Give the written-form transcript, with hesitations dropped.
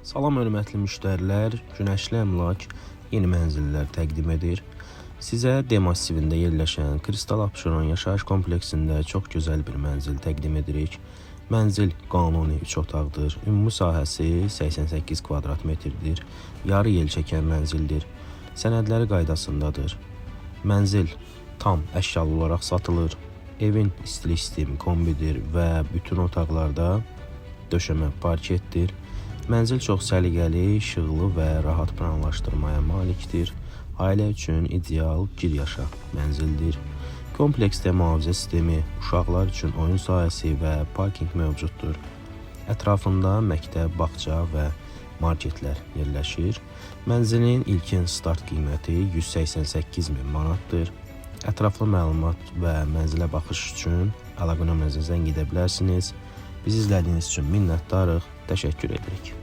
Salam hörmətli müştərilər, Günəşli Əmlak yeni mənzillər təqdim edir. Sizə D massivində yerləşən Kristal Abşeron yaşayış kompleksində çox gözəl bir mənzil təqdim edirik. Mənzil qanuni 3 otaqdır. Ümumi sahəsi 88 kvadrat metrdir. Yarı yel çəkən mənzildir. Sənədləri qaydasındadır. Mənzil tam əşyalı olaraq satılır. Evin istilik sistemi kombidir və bütün otaqlarda döşəmə parketdir. Mənzil çox səliqəli, işıqlı və rahat planlaşdırmaya malikdir. Ailə üçün ideal giryaşa mənzildir. Kompleksdə mühafizə sistemi, uşaqlar üçün oyun sahəsi və parking mövcuddur. Ətrafında məktəb, bağça və marketlər yerləşir. Mənzilin ilkin start qiyməti 188 min manatdır. Ətraflı məlumat və mənzilə baxış üçün əlaqə nömrəmizə zəng edə bilərsiniz. Bizi izlədiyiniz üçün minnətdarıq. Təşəkkür edirik.